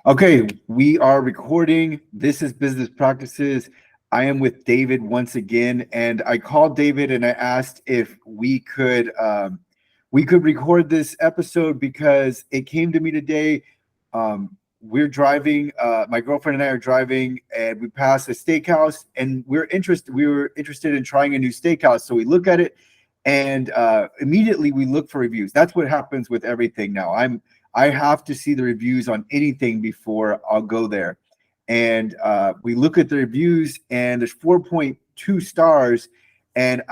Okay, we are recording. This is Business Practices. I am with David once again, and I called David and I asked if we could record this episode because it came to me today. We're driving. My girlfriend and I are driving, and we passed a steakhouse, and We were interested in trying a new steakhouse, so we look at it, and immediately we look for reviews. That's what happens with everything now. I have to see the reviews on anything before I'll go there. And we look at the reviews, and there's 4.2 stars. And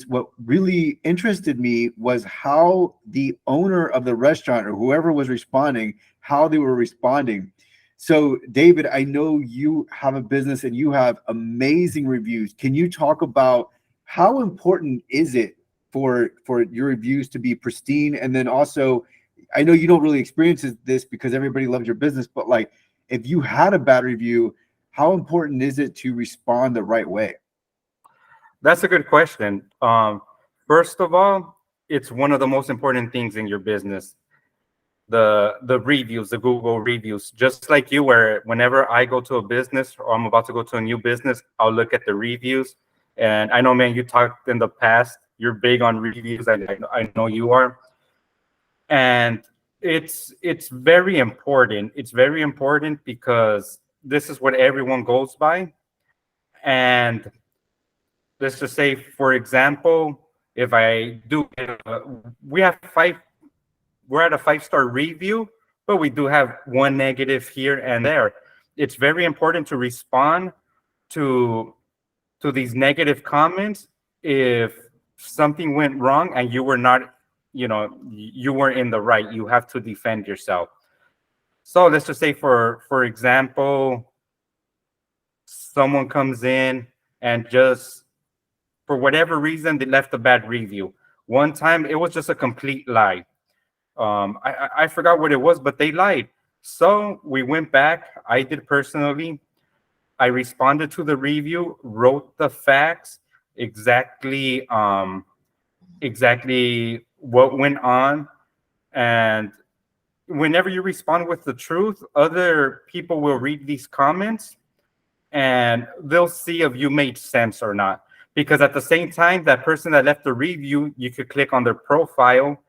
what really interested me was how the owner of the restaurant or whoever was responding, how they were responding. So, David, I know you have a business and you have amazing reviews. Can you talk about how important is it for your reviews to be pristine? And then also, I know you don't really experience this because everybody loves your business, but like if you had a bad review, how important is it to respond the right way? That's a good question. First of all, it's one of the most important things in your business. The reviews, the Google reviews, just like you, where whenever I go to a business or I'm about to go to a new business, I'll look at the reviews. And I know, man, you talked in the past, you're big on reviews. I know you are. And it's very important. It's very important because this is what everyone goes by. And let's just say, for example, if I do, we're at a 5-star review, but we do have one negative here and there. It's very important to respond to these negative comments if something went wrong and you were not, you weren't in the right. You have to defend yourself. So let's just say, for example, someone comes in and just for whatever reason they left a bad review. One time it was just a complete lie. I forgot what it was, but they lied. So we went back. I did personally. I responded to the review, wrote the facts exactly what went on. And whenever you respond with the truth, other people will read these comments and they'll see if you made sense or not. Because at the same time, that person that left the review, you could click on their profile.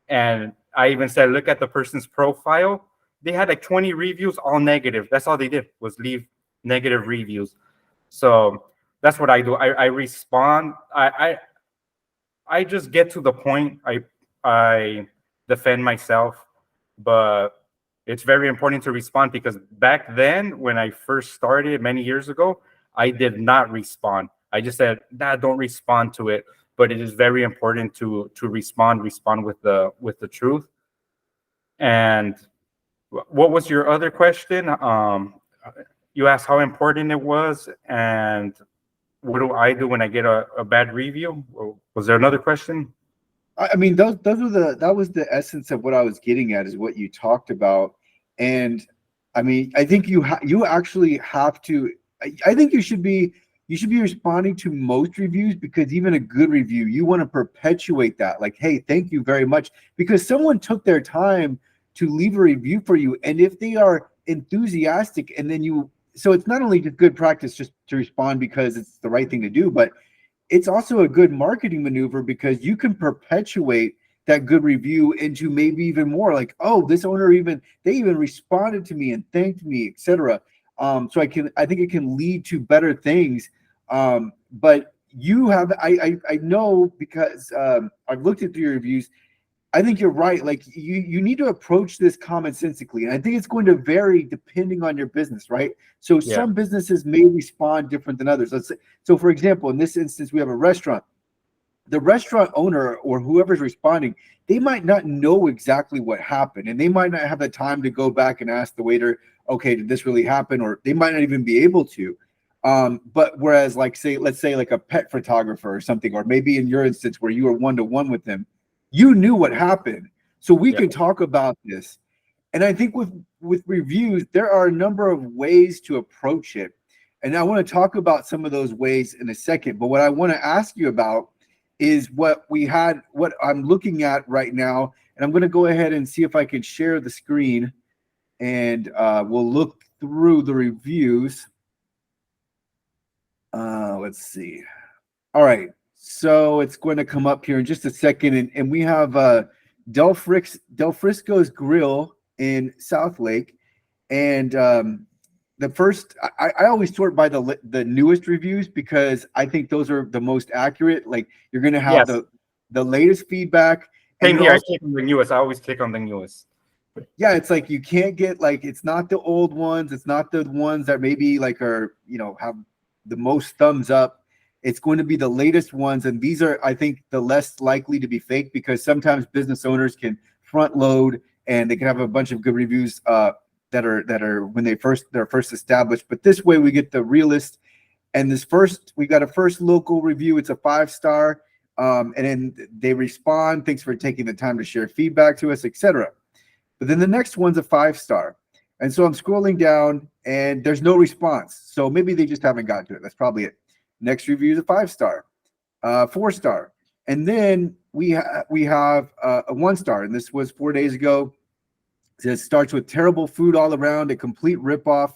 And I even said, look at the person's profile. They had like 20 reviews, all negative. That's all they did was leave negative reviews. So that's what I do. I respond. I just get to the point. I defend myself, but it's very important to respond because back then, when I first started many years ago, I did not respond. I just said, nah, don't respond to it. But it is very important to respond with the truth. And what was your other question? You asked how important it was, and what do I do when I get a bad review? Was there another question? I mean, that was the essence of what I was getting at, is what you talked about. And I mean, I think you actually have to. I think you should be responding to most reviews, because even a good review, you want to perpetuate that. Like, hey, thank you very much, because someone took their time to leave a review for you, and if they are enthusiastic, and then so it's not only just good practice just to respond because it's the right thing to do, but it's also a good marketing maneuver because you can perpetuate that good review into maybe even more. Like, oh, this owner they even responded to me and thanked me, etc. So I think it can lead to better things. But you have, I know, because I've looked at your reviews. I think you're right. Like, you need to approach this commonsensically, and I think it's going to vary depending on your business, right? So some businesses may respond different than others. Let's say, so for example, in this instance, we have a restaurant. The restaurant owner or whoever's responding, they might not know exactly what happened, and they might not have the time to go back and ask the waiter, okay, did this really happen? Or they might not even be able to. But whereas, let's say like a pet photographer or something, or maybe in your instance where you were one-to-one with them, you knew what happened. So we can talk about this. And I think with reviews, there are a number of ways to approach it. And I want to talk about some of those ways in a second. But what I want to ask you about is what I'm looking at right now. And I'm going to go ahead and see if I can share the screen. and we'll look through the reviews. Let's see. All right. So it's going to come up here in just a second. And we have Del Frisco's Grill in South Lake. And the first, I always sort by the newest reviews because I think those are the most accurate. Like you're going to have Yes. the latest feedback. Same here. I click on the newest. I always click on the newest. Yeah, it's like you can't get like it's not the old ones, it's not the ones that maybe like are have the most thumbs up. It's going to be the latest ones, and these are, I think, the less likely to be fake because sometimes business owners can front load and they can have a bunch of good reviews that are when they're first established. But this way we get the realist. And we got a first local review. It's a 5-star, and then they respond. Thanks for taking the time to share feedback to us, etc. But then the next one's a 5-star. And so I'm scrolling down and there's no response. So maybe they just haven't got to it. That's probably it. Next review is a 5-star, 4-star. And then we have a 1-star. And this was 4 days ago. It starts with terrible food all around, a complete ripoff.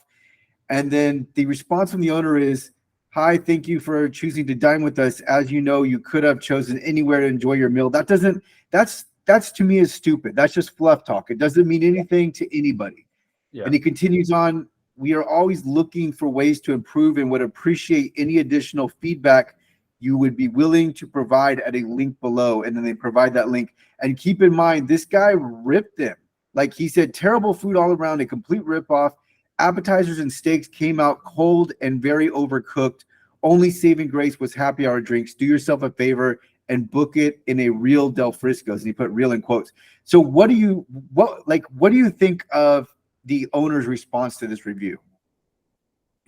And then the response from the owner is, "Hi, thank you for choosing to dine with us. As you know, you could have chosen anywhere to enjoy your meal." That's to me is stupid. That's just fluff talk. It doesn't mean anything to anybody. Yeah. And he continues on, "We are always looking for ways to improve and would appreciate any additional feedback you would be willing to provide at a link below." And then they provide that link. And keep in mind, this guy ripped them. Like he said, terrible food all around, a complete ripoff. Appetizers and steaks came out cold and very overcooked. Only saving grace was happy hour drinks. Do yourself a favor and book it in a real Del Frisco's. And he put real in quotes. So what do you think of the owner's response to this review?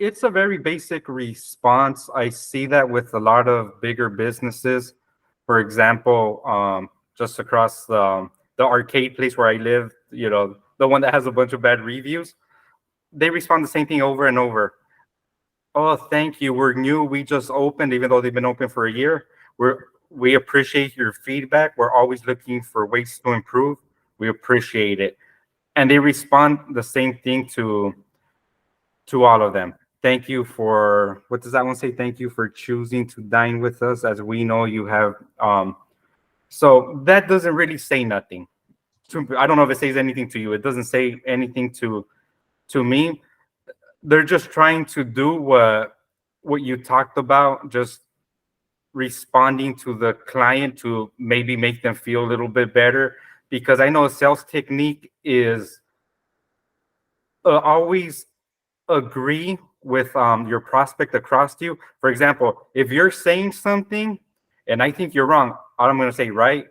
It's a very basic response. I see that with a lot of bigger businesses. For example, just across the arcade place where I live, the one that has a bunch of bad reviews, they respond the same thing over and over. "Oh, thank you. We're new. We just opened, even though they've been open for a year. We appreciate your feedback. We're always looking for ways to improve. We appreciate it." And they respond the same thing to all of them. "Thank you for," what does that one say? "Thank you for choosing to dine with us. As we know, you have." So that doesn't really say nothing. I don't know if it says anything to you. It doesn't say anything to me. They're just trying to do what you talked about, just responding to the client to maybe make them feel a little bit better. Because I know a sales technique is always agree with your prospect across to you. For example, if you're saying something and I think you're wrong, I'm going to say right,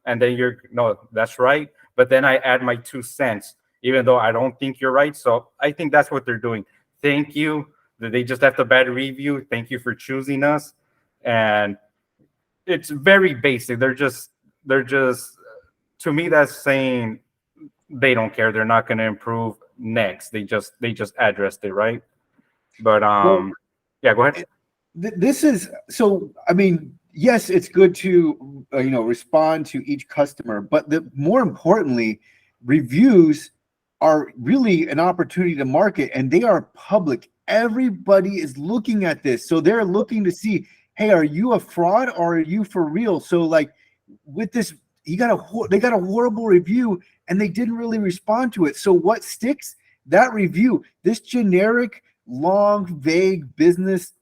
and then no, that's right. But then I add my 2 cents, even though I don't think you're right. So I think that's what they're doing. Thank you. They just left a bad review. Thank you for choosing us. And it's very basic. They're just to me, that's saying they don't care. They're not going to improve next. They just addressed it, right? But yeah, go ahead. This is so. I mean, yes, it's good to respond to each customer, but more importantly, reviews are really an opportunity to market, and they are public. Everybody is looking at this, so they're looking to see, hey, are you a fraud or are you for real? So like with this, they got a horrible review and they didn't really respond to it. So what sticks? That review. This generic, long, vague business,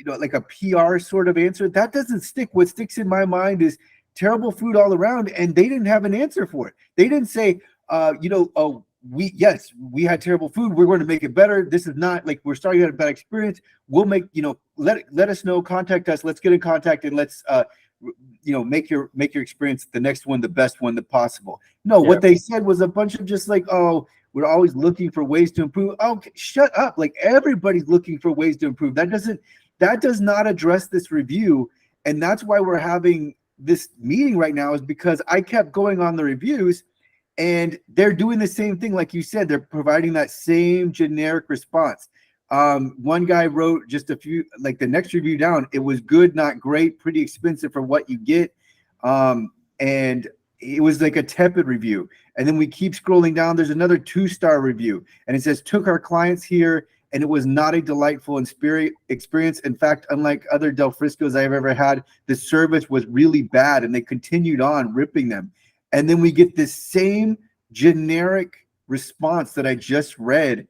like a PR sort of answer, that doesn't stick. What sticks in my mind is terrible food all around, and they didn't have an answer for it. They didn't say, we had terrible food. We're going to make it better. This is not like we're starting at a bad experience. We'll make, let us know, contact us. Let's get in contact and let's, make your experience, the next one, the best one that possible. No, What they said was a bunch of just like, oh, we're always looking for ways to improve. Oh, shut up. Like everybody's looking for ways to improve. That does not address this review. And that's why we're having this meeting right now, is because I kept going on the reviews and they're doing the same thing. Like you said, they're providing that same generic response. One guy wrote just a few, like the next review down, it was good, not great, pretty expensive for what you get. And it was like a tepid review. And then we keep scrolling down. There's another 2-star review, and it says, took our clients here, and it was not a delightful experience. In fact, unlike other Del Frisco's I've ever had, the service was really bad, and they continued on ripping them. And then we get this same generic response that I just read.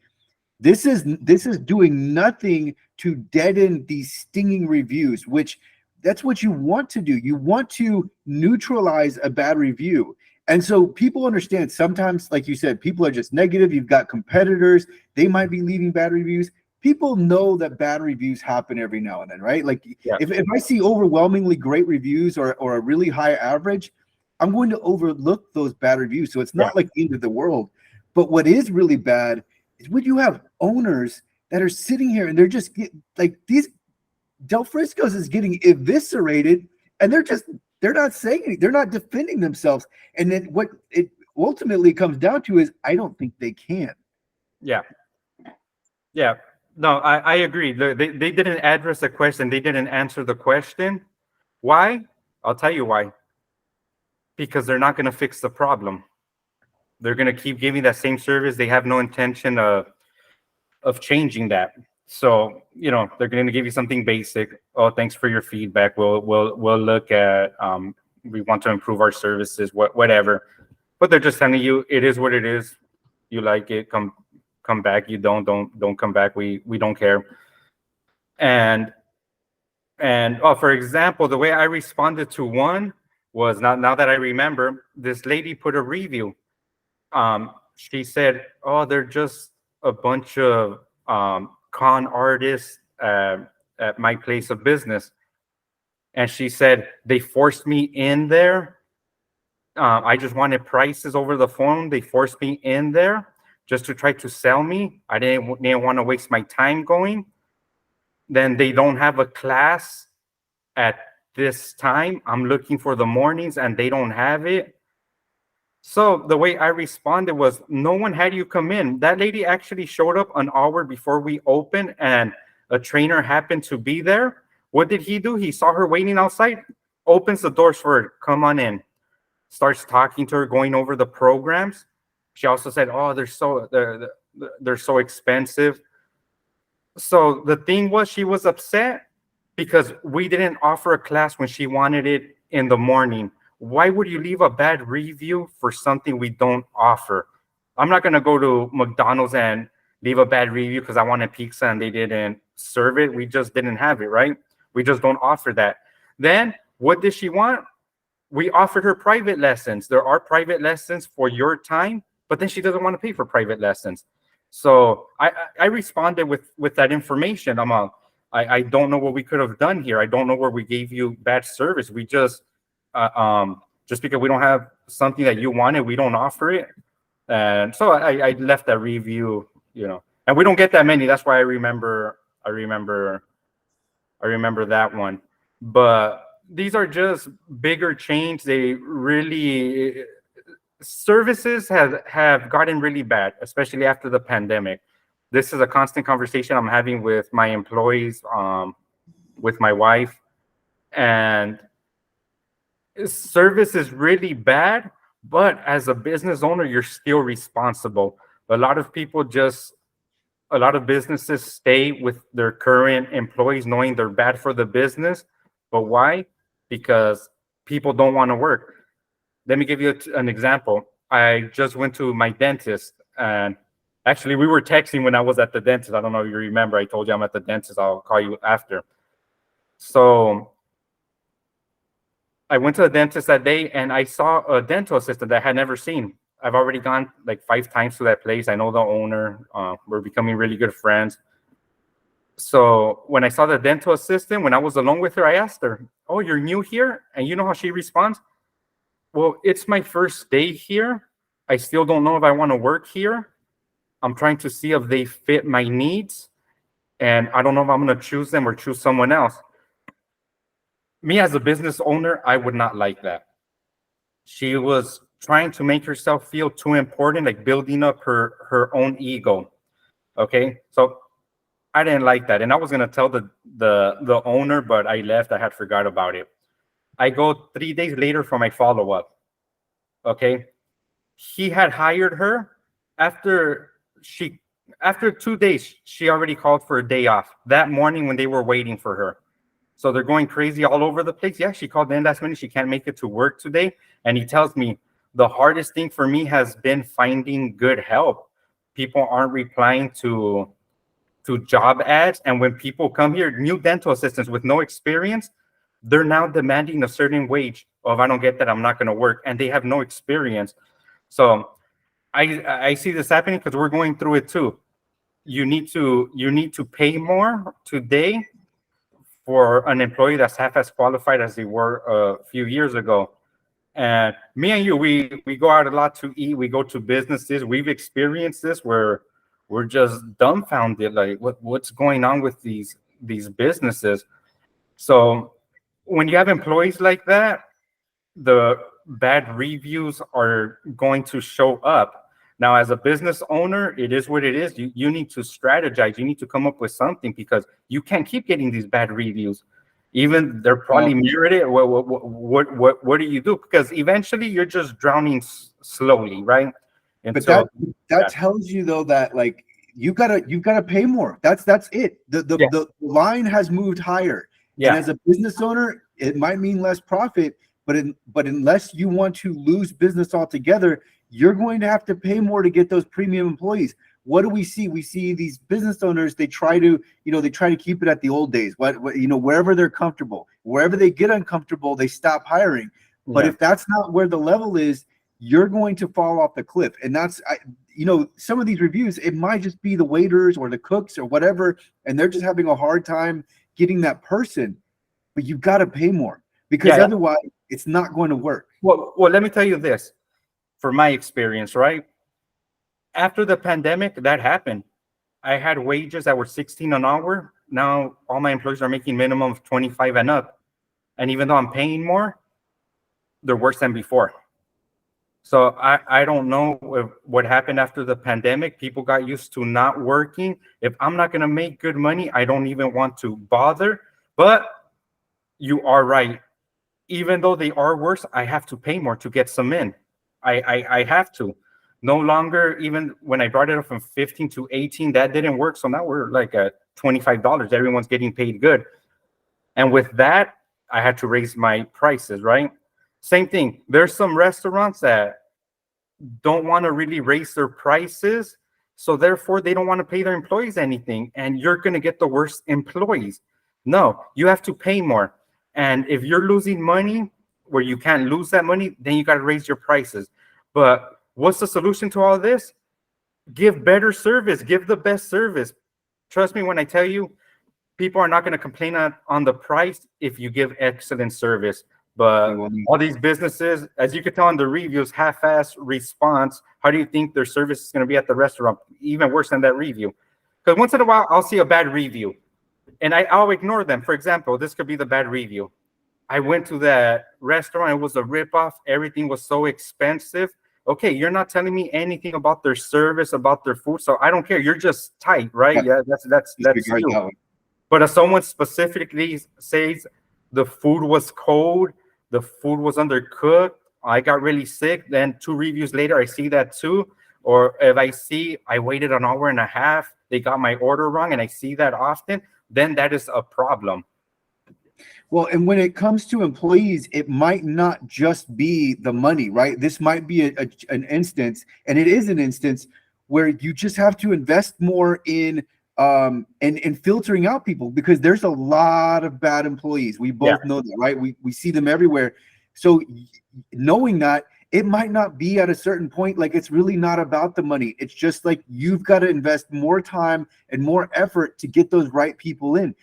This is doing nothing to deaden these stinging reviews, which that's what you want to do. You want to neutralize a bad review. And so people understand sometimes, like you said, people are just negative. You've got competitors. They might be leaving bad reviews. People know that bad reviews happen every now and then, right? Like if I see overwhelmingly great reviews or a really high average, I'm going to overlook those bad reviews. So it's not like the end of the world. But what is really bad is when you have owners that are sitting here and they're just like these Del Frisco's is getting eviscerated, and they're not saying anything. They're not defending themselves. And then what it ultimately comes down to is, I don't think they can. Yeah. No, I agree. They didn't address the question. They didn't answer the question. Why? I'll tell you why. Because they're not going to fix the problem. They're going to keep giving that same service. They have no intention of changing that. So, they're going to give you something basic. Oh, thanks for your feedback. We'll look at, we want to improve our services, whatever. But they're just telling you, it is what it is. You like it, come back. You don't come back. We don't care. And for example, the way I responded to one was, now that I remember, this lady put a review. She said, oh, they're just a bunch of con artists at my place of business. And she said, they forced me in there. I just wanted prices over the phone. They forced me in there just to try to sell me. I didn't want to waste my time going. Then they don't have a class at this time. I'm looking for the mornings and they don't have it. So the way I responded was, no one had you come in. That lady actually showed up an hour before we opened, and a trainer happened to be there. What did he do? He saw her waiting outside, opens the doors for her, come on in, starts talking to her, going over the programs. She also said, oh, they're so expensive. So the thing was, she was upset because we didn't offer a class when she wanted it in the morning. Why would you leave a bad review for something we don't offer? I'm not going to go to McDonald's and leave a bad review because I wanted pizza and they didn't serve it. We just didn't have it, right? We just don't offer that. Then what did she want? We offered her private lessons. There are private lessons for your time, but then she doesn't want to pay for private lessons. So I responded with that information. I don't know what we could have done here. I don't know where we gave you bad service. We just because we don't have something that you wanted, we don't offer it. And so I left that review, and we don't get that many. That's why I remember that one. But these are just bigger chains. They really, services have gotten really bad, especially after the pandemic. This is a constant conversation I'm having with my employees, with my wife, and service is really bad, but as a business owner, you're still responsible. A lot of businesses stay with their current employees knowing they're bad for the business. But why? Because people don't want to work. Let me give you an example. I just went to my dentist, and actually we were texting when I was at the dentist. I don't know if you remember. I told you I'm at the dentist. I'll call you after. So I went to the dentist that day, and I saw a dental assistant that I had never seen. I've already gone like 5 times to that place. I know the owner. We're becoming really good friends. So when I saw the dental assistant, when I was alone with her, I asked her, oh, you're new here? And you know how she responds? Well, it's my first day here. I still don't know if I want to work here. I'm trying to see if they fit my needs. And I don't know if I'm going to choose them or choose someone else. Me as a business owner, I would not like that. She was trying to make herself feel too important, like building up her own ego. Okay, so I didn't like that, and I was gonna tell the owner, but I left. I had forgot about it. I go 3 days later for my follow-up. Okay, he had hired her after she after 2 days. She already called for a day off that morning when they were waiting for her. So they're going crazy all over the place. Yeah, she called in last minute. She can't make it to work today. And he tells me the hardest thing for me has been finding good help. People aren't replying to job ads. And when people come here, new dental assistants with no experience, they're now demanding a certain wage. Oh, if I don't get that, I'm not going to work. And they have no experience. So I see this happening because we're going through it too. You need to pay more today for an employee that's half as qualified as they were a few years ago. And me and you, we go out a lot to eat. We go to businesses. We've experienced this where we're just dumbfounded, like what's going on with these businesses. So when you have employees like that, the bad reviews are going to show up. Now, as a business owner, it is what it is. You need to strategize. You need to come up with something because you can't keep getting these bad reviews. Even they're probably merited. What do you do? Because eventually you're just drowning slowly, right? And But so that tells you though that like you gotta pay more. That's it. The line has moved higher. Yeah. And as a business owner, it might mean less profit, but unless you want to lose business altogether, you're going to have to pay more to get those premium employees. What do we see? We see these business owners, they try to keep it at the old days. Wherever they're comfortable, wherever they get uncomfortable, they stop hiring. But if that's not where the level is, you're going to fall off the cliff. And that's, some of these reviews, it might just be the waiters or the cooks or whatever, and they're just having a hard time getting that person. But you've got to pay more because otherwise it's not going to work. Well, let me tell you this. For my experience, right? After the pandemic, that happened. I had wages that were 16 an hour. Now all my employees are making minimum of 25 and up. And even though I'm paying more, they're worse than before. So I don't know what happened after the pandemic. People got used to not working. If I'm not going to make good money, I don't even want to bother. But you are right. Even though they are worse, I have to pay more to get some in. I have to. No longer, even when I brought it up from 15 to 18, that didn't work. So now we're like at $25. Everyone's getting paid good. And with that, I had to raise my prices, right? Same thing. There's some restaurants that don't want to really raise their prices. So therefore, they don't want to pay their employees anything. And you're going to get the worst employees. No, you have to pay more. And if you're losing money where you can't lose that money, then you got to raise your prices. But what's the solution to all this? Give better service. Give the best service. Trust me when I tell you, people are not going to complain on the price if you give excellent service. But all these businesses, as you can tell in the reviews, half-ass response. How do you think their service is going to be at the restaurant? Even worse than that review. Because once in a while, I'll see a bad review, and I'll ignore them. For example, this could be the bad review. I went to that restaurant. It was a ripoff. Everything was so expensive. Okay, you're not telling me anything about their service, about their food, so I don't care. You're just tight, right? Yeah, that's you. But if someone specifically says the food was cold, the food was undercooked, I got really sick, then 2 reviews later, I see that too. Or if I see I waited an hour and a half, they got my order wrong, and I see that often, then that is a problem. Well, and when it comes to employees, it might not just be the money, right? This might be an instance, and it is an instance where you just have to invest more in filtering out people, because there's a lot of bad employees. We both know that, right? We see them everywhere. So knowing that, it might not be at a certain point, like it's really not about the money. It's just like you've got to invest more time and more effort to get those right people in.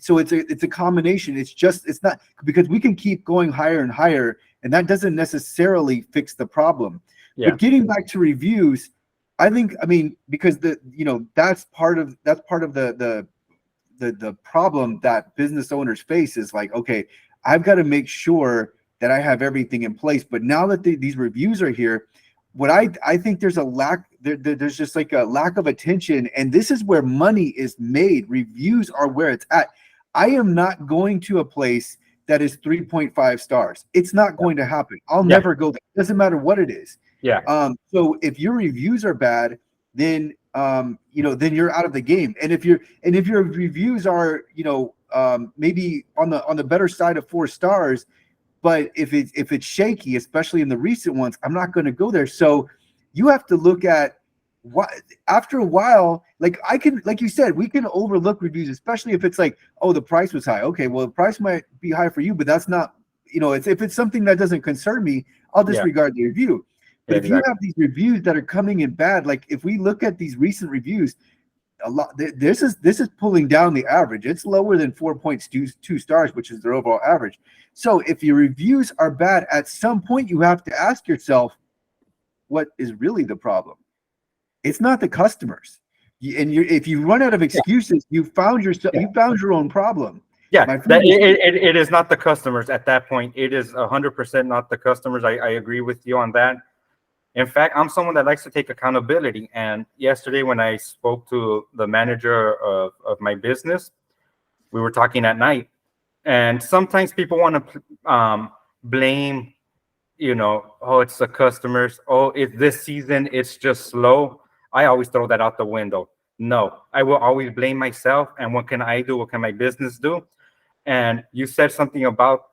So it's a combination. It's not, because we can keep going higher and higher, and that doesn't necessarily fix the problem. But getting back to reviews, I mean, because that's part of the problem that business owners face is like, okay, I've got to make sure that I have everything in place. But now that these reviews are here, what I think there's a lack, there's just like a lack of attention, and this is where money is made. Reviews are where it's at. I am not going to a place that is 3.5 stars. It's not going to happen. I'll never go there. It doesn't matter what it is. Yeah. So if your reviews are bad, then then you're out of the game. And if your reviews are, maybe on the better side of 4 stars, but if it's shaky, especially in the recent ones, I'm not going to go there. So you have to look at what after a while, like you said, we can overlook reviews, especially if it's like, oh, the price was high. Okay, well, the price might be high for you, but that's not, if it's something that doesn't concern me, I'll disregard the review. But if you have these reviews that are coming in bad, like if we look at these recent reviews, a lot, this is pulling down the average. It's lower than 4.2 stars, which is their overall average. So if your reviews are bad, at some point you have to ask yourself, what is really the problem? It's not the customers. If you run out of excuses, you found your own problem. Yeah, it is not the customers at that point. It is 100% not the customers. I agree with you on that. In fact, I'm someone that likes to take accountability. And yesterday, when I spoke to the manager of my business, we were talking at night. And sometimes people want to blame, oh, it's the customers. Oh, it's this season, it's just slow. I always throw that out the window. No, I will always blame myself. And what can I do? What can my business do? And you said something about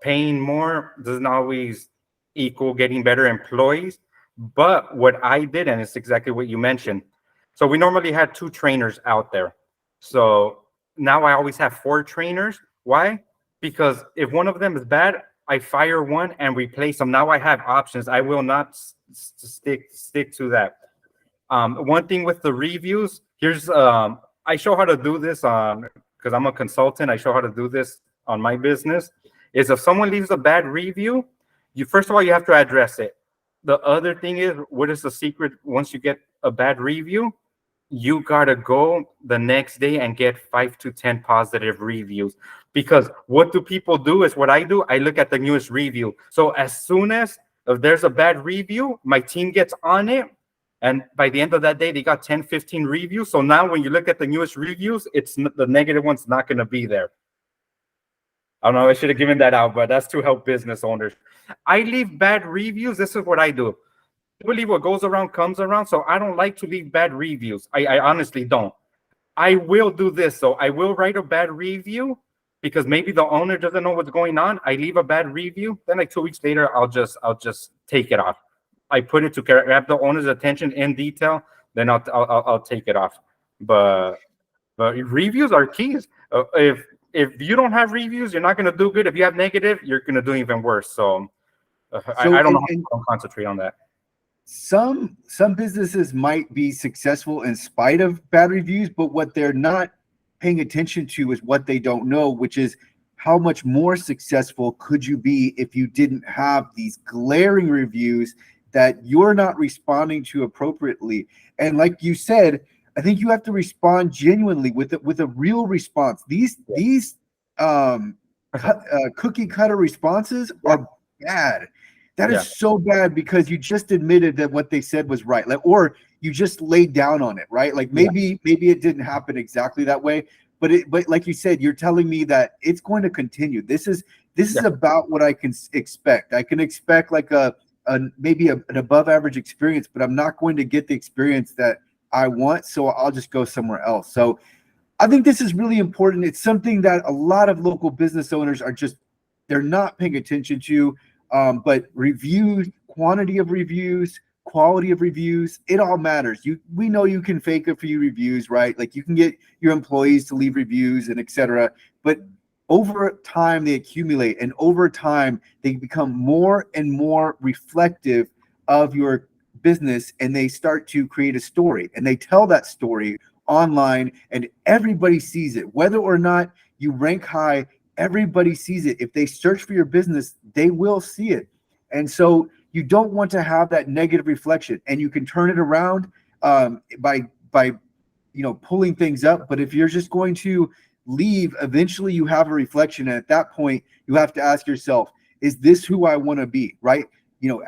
paying more doesn't always equal getting better employees. But what I did, and it's exactly what you mentioned. So we normally had 2 trainers out there. So now I always have 4 trainers. Why? Because if one of them is bad, I fire one and replace them. Now I have options. I will not stick to that. One thing with the reviews, here's I show how to do this because I'm a consultant. I show how to do this on my business. Is if someone leaves a bad review, first of all, you have to address it. The other thing is, what is the secret? Once you get a bad review, you gotta go the next day and get 5 to 10 positive reviews. Because what do people do is what I do. I look at the newest review. So as soon as if there's a bad review, my team gets on it. And by the end of that day, they got 10, 15 reviews. So now when you look at the newest reviews, the negative one's not going to be there. I don't know. I should have given that out, but that's to help business owners. I leave bad reviews. This is what I do. I believe what goes around comes around. So I don't like to leave bad reviews. I honestly don't. I will do this, though. I will write a bad review because maybe the owner doesn't know what's going on. I leave a bad review. Then like 2 weeks later, I'll just take it off. I put it to grab the owner's attention in detail. Then I'll take it off. But reviews are keys. If you don't have reviews, you're not going to do good. If you have negative, you're going to do even worse. So I don't know how to concentrate on that. Some businesses might be successful in spite of bad reviews, but what they're not paying attention to is what they don't know, which is how much more successful could you be if you didn't have these glaring reviews that you're not responding to appropriately. And like you said, I think you have to respond genuinely with a real response. These cookie cutter responses are bad. That is so bad because you just admitted that what they said was right, or you just laid down on it, right? Like maybe it didn't happen exactly that way, but like you said, you're telling me that it's going to continue. This is about what I can expect. I can expect like maybe an above average experience, but I'm not going to get the experience that I want, so I'll just go somewhere else. So I think this is really important. It's something that a lot of local business owners they're not paying attention to. But reviews, quantity of reviews, quality of reviews, it all matters. We know you can fake a few reviews, right? Like you can get your employees to leave reviews and etc. But over time they accumulate, and over time they become more and more reflective of your business, and they start to create a story, and they tell that story online, and everybody sees it. Whether or not you rank high, everybody sees it. If they search for your business, they will see it. And so you don't want to have that negative reflection, and you can turn it around by pulling things up. But if you're just going to leave, eventually you have a reflection, and at that point you have to ask yourself, is this who I want to be, right?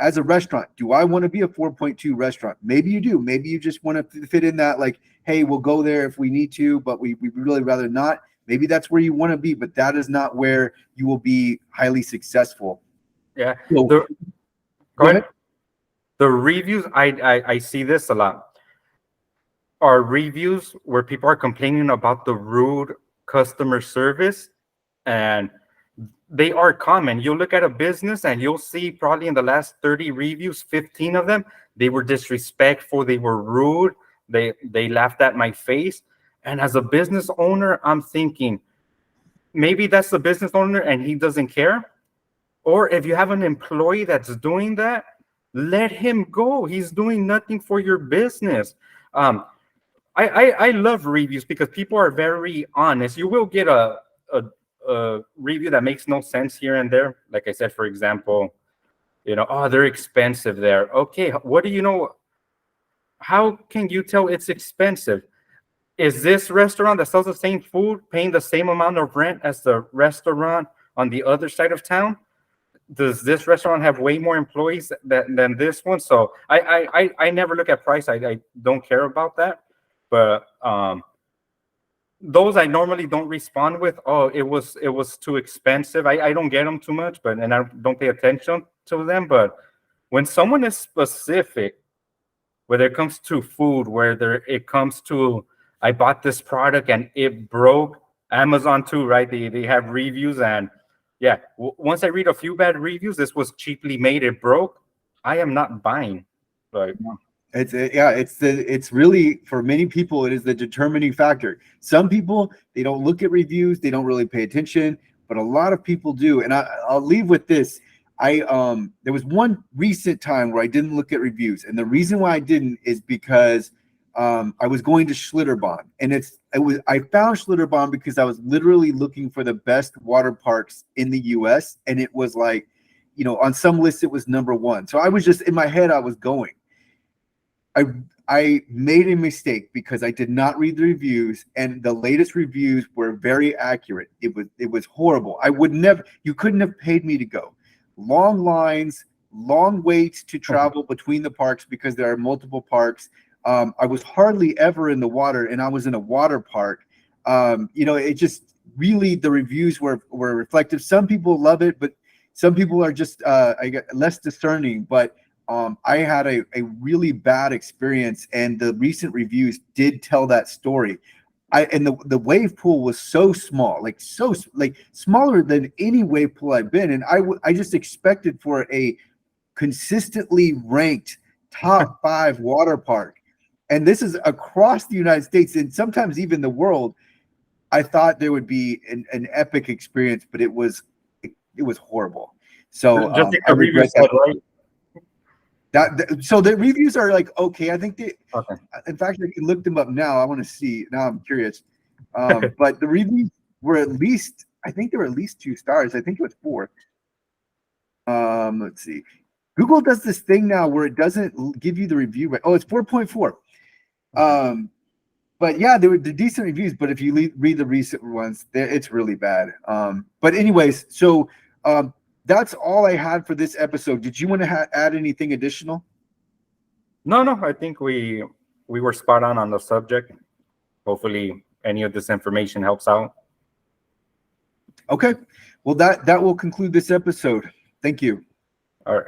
As a restaurant, do I want to be a 4.2 restaurant? Maybe you do. Maybe you just want to fit in that, like, hey, we'll go there if we need to, but we really rather not. Maybe that's where you want to be, but that is not where you will be highly successful. Yeah. Go ahead. ahead. The reviews, I see this a lot. Are reviews where people are complaining about the rude customer service, and they are common. You look at a business and you'll see probably in the last 30 reviews, 15 of them, they were disrespectful, they were rude, they laughed at my face. And as a business owner, I'm thinking, maybe that's the business owner and he doesn't care. Or if you have an employee that's doing that, let him go. He's doing nothing for your business. I love reviews because people are very honest. You will get a review that makes no sense here and there. Like I said, for example, oh, they're expensive there. Okay, what do you know? How can you tell it's expensive? Is this restaurant that sells the same food paying the same amount of rent as the restaurant on the other side of town? Does this restaurant have way more employees than this one? So I never look at price. I don't care about that. But those I normally don't respond with. Oh, it was too expensive. I don't get them too much, and I don't pay attention to them. But when someone is specific, whether it comes to food, whether it comes to I bought this product and it broke. Amazon too, right? They have reviews, and yeah, once I read a few bad reviews, this was cheaply made, it broke, I am not buying. Like, it's really, for many people, it is the determining factor. Some people, they don't look at reviews, they don't really pay attention, but a lot of people do. And I'll leave with this. There was one recent time where I didn't look at reviews, and the reason why I didn't is because I was going to Schlitterbahn, and I found Schlitterbahn because I was literally looking for the best water parks in the US, and it was like, on some lists it was number one. So I was just in my head, I was going. I made a mistake because I did not read the reviews, and the latest reviews were very accurate. It was horrible. You couldn't have paid me to go. Long lines, long waits to travel between the parks because there are multiple parks. I was hardly ever in the water, and I was in a water park. It just really, the reviews were reflective. Some people love it, but some people are just less discerning. But I had a really bad experience, and the recent reviews did tell that story. And the wave pool was so small, like smaller than any wave pool I've been. And I just expected for a consistently ranked top 5 water park. And this is across the United States and sometimes even the world. I thought there would be an epic experience, but it was horrible. So just like I the review regret said, that. right? So the reviews are like, okay, I think Okay. in fact, I can look them up now. I want to see. Now I'm curious. But the reviews were I think there were at least 2 stars. I think it was 4. Let's see. Google does this thing now where it doesn't give you the review, but it's 4.4. But yeah, there were the decent reviews, but if you read the recent ones, it's really bad. But anyways, so that's all I had for this episode. Did you want to add anything additional? No, I think we were spot on the subject. Hopefully any of this information helps out. Okay. Well, that will conclude this episode. Thank you. All right.